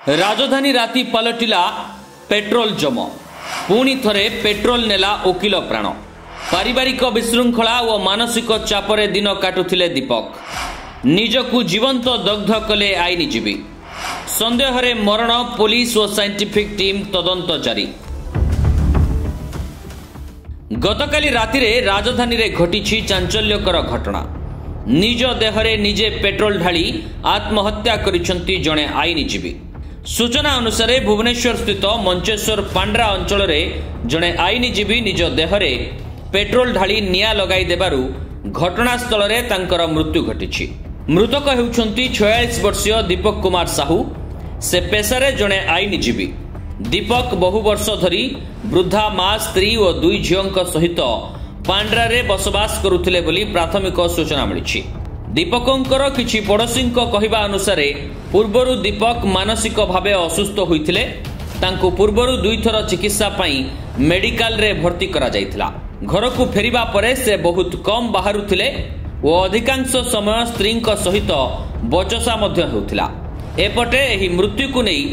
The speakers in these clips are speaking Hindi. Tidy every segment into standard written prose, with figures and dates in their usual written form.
राजधानी राति पलटिला पेट्रोल जम पुणी थरे पेट्रोल नेला ओकिल प्राण पारिवारिक विशृंखला और मानसिक चापरे दिन काटुथिले दीपक निजकु जीवंत दग्ध कले आईनजीवी संदेहरे मरण पुलिस और साइंटिफिक टीम तदंत जारी। गतकाली रातिरे राजधानी रे घटिछि चांचल्यकर घटना। निज देहरे निजे पेट्रोल ढाली आत्महत्या करिसंती जणे आईनजीवी। सूचना अनुसार भुवनेश्वर स्थित मंचेश्वर पांड्रा अंचल जड़े आईनजीवी निज देहरे पेट्रोल ढाली निया लगाई देबारु घटनास्थल में मृत्यु घटी। मृतक होउछंती 46 वर्षीय दीपक कुमार साहू। से पेशारे जड़े आईनजीवी। दीपक बहु वर्ष धरी वृद्धा मां स्त्री और 2 झीओं सहित पांड्रा रे बसवास करुथिले बोली प्राथमिक सूचना मिली। दीपकंकर किछि पड़ोशी कहवा अनुसार पूर्वरु दीपक मानसिक भावे असुस्थ होइथिले। तांको पूर्वरु 2 थर चिकित्सा पई मेडिकल रे भर्ती करा जाइथिला। घरकु फेरिबा परे से बहुत कम बाहरुथिले और अधिकांश समय स्त्री सहित बचसा मध्य होउथिला। एपटे एही मृत्यु को नहीं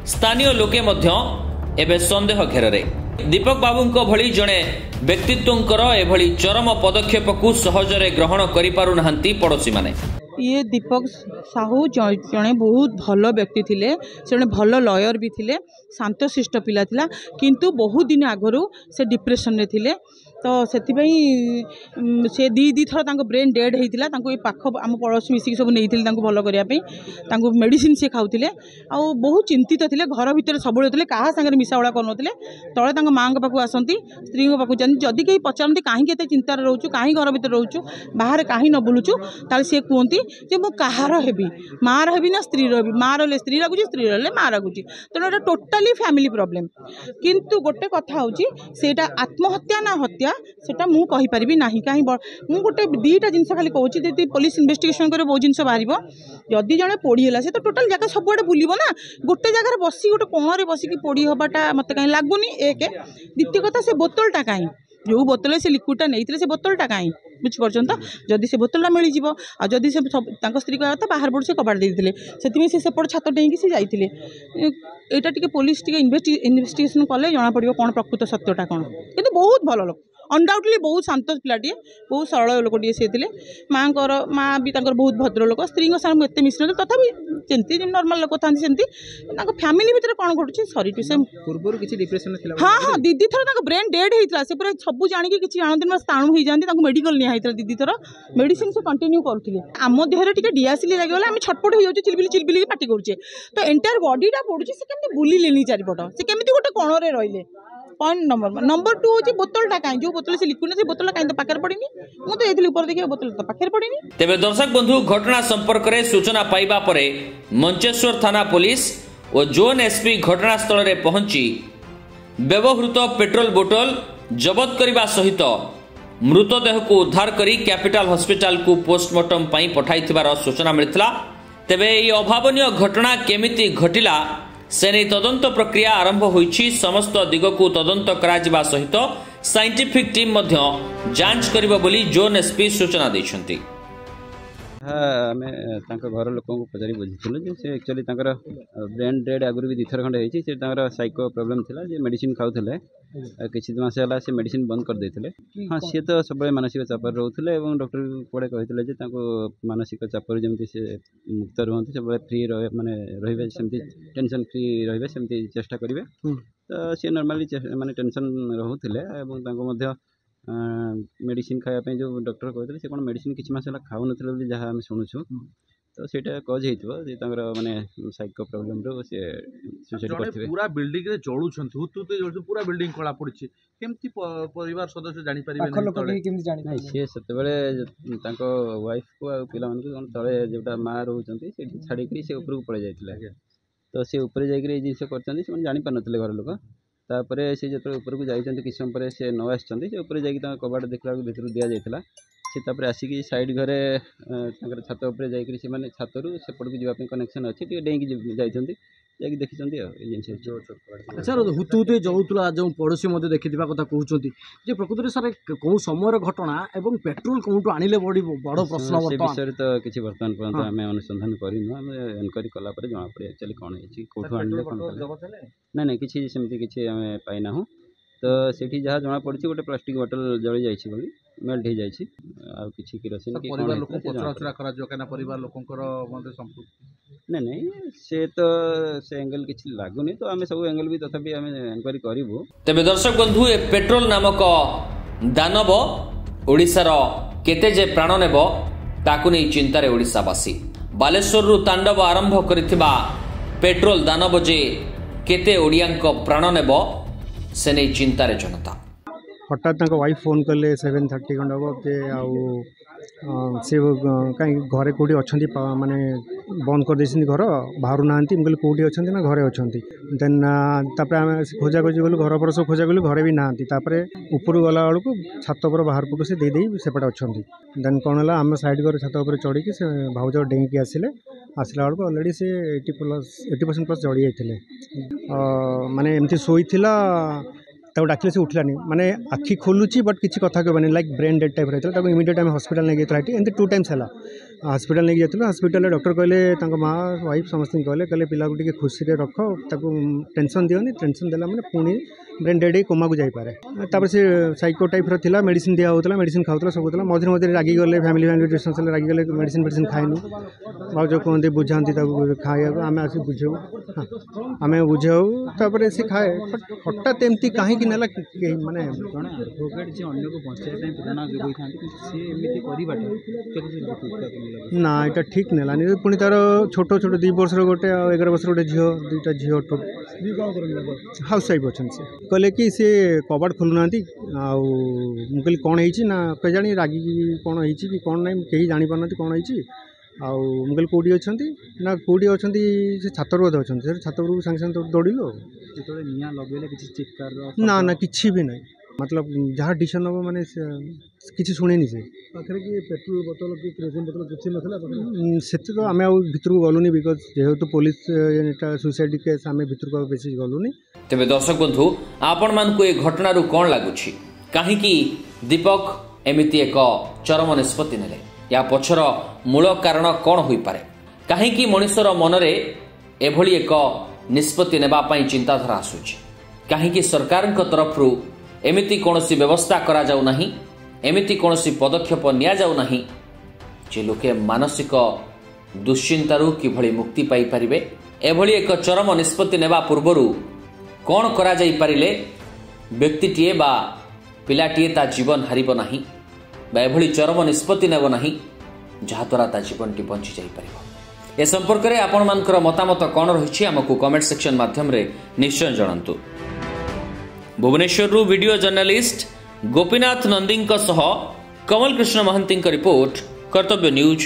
स्थानीय लोके मध्य एबे संदेह घेରରେ। दीपक बाबू भली जड़े व्यक्तित्वंकर एभली चरम पदक्षेप को सहजरे ग्रहण करि पारु नाहंती पड़ोशी माने। ये दीपक साहू जड़े बहुत भल व्यक्ति थिले। से जड़े भल लॉयर भी थिले। शांतशिष्ट पिला थिला किंतु बहुत दिन आगरू से डिप्रेशन रे थिले। तो से दी थर ब्रेन डेड होता पाख आम पड़ोशी मिसिक सब नहीं भल करने मेडिसिन सी खाऊले आ बहुत चिंतित थे। घर भितर सब क्या सागर मिसावड़ा करुले तले माँ पाक आसती स्त्री पाक जाती जदि कहीं पचारती कहीं चिंतार रोचु कहीं घर भितर रोचु बाहर कहीं न बुलूचु ताले सी कहती मु कहार हेबी मार हेबी ना स्त्री रही मार रे स्त्री लगुच स्त्री रे माँ लगुच तेणु टोटाली फैमिली प्रॉब्लम। किंतु गोटे कथा होची आत्महत्या ना हत्या सेटा मु कहि परिबी नाही। कहीं मु गोटे 2टा जिनस खाली कहूँ जी पुलिस इन्वेस्टिगेशन करे बहुत जिनस बाहर जदि जड़े पोड़ीला से तो टोटाल जगह सबुआड़े बुलब ना गोटे जगार बसी गोटे कोणरे बसिकी पोड़ी हवाटा मत कहीं लगुनि। एक द्वितीय कथा से बोतलटा कहीं जो बोतल से लिक्विडटा नहीं से बोतलटा कहीं बुझीपार तो जदि से बोतलटा मिल जाव आदि से स्त्री कह था बाहर पड़ से कबाड़ देते से सेपट छात डेईकी से जाते यहाँ टी पुलिस इन्वेस्टिगेशन कले जना पड़ो कौन प्रकृत सत्यटा कौन। किंतु बहुत भल लोक अनडाउटली बहुत शांत पिलाटे बहुत सरल लोकटे सी थे। माँ भी बहुत भद्र लोक स्त्री साथ मुझे मिस ना तथा जमी नर्माल लोक था फैमिली भितर कौन घटुच्छे सरी टू से पूर्व किसी डिप्रेशन हाँ हाँ दीदी थर ब्रेन डेड होता से पूरा सब जाणी कि जानते स्थाणु हो जाती मेडिकल निया दीदी थर मेडिसिन से कंटिन्यू करुले आम देहरे टी डिआसिल लगे आम छटपट हो जाऊँ चिलबिली चिलबिली पाटी करुचे तो एंटायर बडीटा पड़ुଛି से केमती बुलिलेनी चारिपट से केमती गोटे कोणरे रहिले। पॉइंट नंबर 2 होची बोतलटा काई जो बोतल से लिक्विड से बोतल काई तो पाकर पड़िनी मु तो एथि ऊपर देखि बोतल तो पाकर पड़िनी। तेबे दर्शक बंधु घटना संपर्क रे सूचना पाइबा परे मंचेश्वर थाना पुलिस और जोन एसपी घटनास्थल रे पहुंची व्यवहृत पेट्रोल बोतल जबत करने सहित मृतदेह को उद्धार करी कैपिटल हॉस्पिटल को पोस्टमार्टम पई पठाइथिबार सूचना मिलता। तेबे ये अभावनीय घटना केमिति घटिला से नहीं तदंत प्रक्रिया आरंभ होईछि। समस्त दिग को तदंत करा सहित साइंटिफिक टीम मध्य जांच करिबो बोली जोन एसपी सूचना दैछंती। आम घर लोक पचारि बुझी से एक्चुअली ब्रेन डेड आगुरी भी 2 थर खंडे होती से साइको प्रॉब्लम थिला जे मेडिसिन खाऊले किसी मास है से मेडिसिन बंद कर देते। हाँ सी तो सब मानसिक चापर रोते और डॉक्टर कड़े कहते मानसिक चापर जमी से मुक्त रुहत सब फ्री माने रे टेंशन फ्री रे चेष्टा करेंगे तो सी नॉर्मली माने टेंशन रोते मेडिसिन खायापी जो डॉक्टर कहते से कौन मेडिसिन किसी मास खाऊन जहाँ आम शुणुचु तो सीटा कज होता माने साइको प्रॉब्लम रो से सुसाइड करथिबे। पूरा बिल्डिंग रे जळुछंती हुतुते जळुछ पूरा बिल्डिंग कला पड़छि केमती परिवार सदस्य जानि परिबे नहीं से सेते बेले तांको वाइफ को आ पिला मन को तळे जेटा मां रहउचंती से छाडी करी से ऊपर को पळे जाइतिला तो से ऊपर जाई करी जिंस करचंती से जानि पानथले घर लोक तापरे से जतो ऊपर को जाइचंती किछ समय परे से न आछचंती से ऊपर जाई ता कबाड़ देखला भीतर दिया जाइतिला से तापर आसिकी साइड घरे छात उपर जाइकरी से माने छातरू सेपट को जीवा कनेक्शन अच्छी डेईकी जाइचंती ଯାଇକି ଦେଖିଛନ୍ତି ଆଉ ଏ ଜିନିଷ। ସାର୍ ହୁତୁହୁତୁ ଜଳୁଥିଲା ଯେଉଁ ପଡ଼ୋଶୀ ମଧ୍ୟ ଦେଖିଥିବା କଥା କହୁଛନ୍ତି ଯେ ପ୍ରକୃତରେ ସାର୍ କେଉଁ ସମୟର ଘଟଣା ଏବଂ ପେଟ୍ରୋଲ କେଉଁଠୁ ଆଣିଲେ ବଡ଼ ପ୍ରଶ୍ନ। ସେ ବିଷୟରେ ତ କିଛି ବର୍ତ୍ତମାନ ପର୍ଯ୍ୟନ୍ତ ଆମେ ଅନୁସନ୍ଧାନ କରିନୁ, ଆମେ ଏନକ୍ୱାରି କଲା ପରେ ଜଣାପଡ଼େ ଆକ୍ଚୁଆଲି କ'ଣ ହେଇଛି, କେଉଁଠୁ ଆଣିଲେ କ'ଣ କଲେ। ନାଇଁ କିଛି ସେମିତି କିଛି ଆମେ ପାଇନାହୁଁ। ତ ସେଠି ଯାହା ଜଣାପଡ଼ିଛି ଗୋଟେ ପ୍ଲାଷ୍ଟିକ୍ ବୋଟଲ ଜଳି ଯାଇଛି ବୋଲି, ମେଲ୍ଟ ହେଇଯାଇଛି, ଆଉ କିଛି କିରୋସିନ କି ପରିବାର ଲୋକ ପଚରାଉଚରା କରାଯିବ କାହିଁକିନା ପରିବାର ଲୋକଙ୍କର ମଧ୍ୟ ସମ୍ପୃକ୍ତି। ନାଇଁ ସେ ତ ସେ ଏଙ୍ଗେଲ କିଛି ଲାଗୁନି, ତ ଆମେ ସବୁ ଏଙ୍ଗେଲ ବି ତଥାପି ଆମେ ଏନକ୍ୱାରି କରିବୁ। ତେବେ ଦର୍ଶକ ବନ୍ଧୁ ଏ ପେଟ୍ରୋଲ ନାମକ ଦାନବ ଓଡ଼ିଶାର କେତେ ଯେ ପ୍ରାଣ ନେବ ତାକୁ ନେଇ ଚିନ୍ତାରେ ଓଡ଼ିଶାବାସୀ। ବାଲେଶ୍ୱରରୁ ତାଣ୍ଡବ ଆରମ୍ଭ କରିଥିବା ପେଟ୍ରୋଲ ଦାନବ ଯେ କେତେ ଓଡ଼ିଆଙ୍କ ପ୍ରାଣ ନେବ से नहीं चिंतार जनता। हठात वाइफ फोन कले 7:30 खंड हम जे से कहीं घरे कौटी अच्छा माने बंद कर देती घर बाहर ना कहली कौटी अच्छा ना घरे अच्छा देन आम खोजा खोजी गलु घर पर सब खोजा गलु घरे भी ना ऊपर गला बेलू छात पर बाहर पटू से दे सेपटे अच्छा देन कौन है आम साइड कर छात पर चढ़ी से भाउज डेंगी आसिले आसला बेलू अलरेडी से 80% प्लस जड़ी जाते माने एमती शोई डाकिले से उठलानी माने आखि खोलुची बट किसी कथा कहबानी लाइक ब्रेन डेड टाइप रहता इमिडिएट आम हॉस्पिटल नहीं गया एमती 2 टाइम्स है हॉस्पिटल नहीं गया हॉस्पिटल डॉक्टर कहले माँ वाइफ समस्त कहले पिला को टी खुशी रे रख टेंशन दियोनी टेंशन देला माने पुणी ब्रेन डेड कोमा को जापर से साइको टाइप रहा मेडिसिन दिया होता मेडिसिन खाऊला सब होता मझे मझे रागी गले फैमिली रिलेशनशिप रागी गले मेडिसिन खाएनु भाज कहते बुझाती खाया आम आस बुझाऊ आम बुझाऊ तापर से खाए हठात एमती कहीं ना माने ना यहाँ ठीक नानी पुणी तार छोट छोट 2 वर्ष गोटे 11 वर्ष गोटे झील 2टा झील हाउस वाइफ अच्छा से कहले कि सी कबाट खोलुना कहली कौन ना जानी रागी कौन कि कौन ना कहीं जापार कौन मुझे कौटी अच्छा ना कौटी अच्छा से छात बोधे अच्छा छात सागे सागे दौड़ू निया लगे चित्कार ना ना किसी भी ना मतलब जहाँ डिसीजन हम माने किसी शुणेनि से पेट्रोल बोतल कि केरोसिन बोतल किसी ना तो आम भितर को गलुनी बिकज जेहेतु पुलिस सुसाइड केस आम भितर को बेसी गलुनी। तेरे दर्शक बंधु आपण मानकु ए घटना कौन लगुच कहीं दीपक एमती एक चरम निष्पत्ति नेले या पछर मूल कारण कौन हो पारे कहीं मनुष्यर मनरे एभली एक निष्पत्ति नेबा पई चिंताधारा आसुची कहीं सरकार तरफ एमिति कौनसी व्यवस्था करा जाऊ नहीं एमिति कौनसी पदक्षेप निया जाऊ नहीं जे लोके मानसिक दुश्चिंतारू किभली मुक्ति पाई परिबे एभली एक चरम निष्पत्ति नेबा पूर्वरु कौन करा जाई परिले व्यक्तिटीए बा पिलाटीए ता जीवन हारिबो नहीं बा एभली चरम निष्पत्ति नेबो नहीं जहाद्वारा ता जीवनटी बंची जाई परिबो। ए संपर्क में आपण मानकर मतामत कौन रही आमको कमेंट सेक्शन माध्यम रे निश्चय जणांतु। भुवनेश्वर वीडियो जर्नलिस्ट गोपीनाथ नंदी सह कमल कृष्ण महंती रिपोर्ट कर्तव्य न्यूज।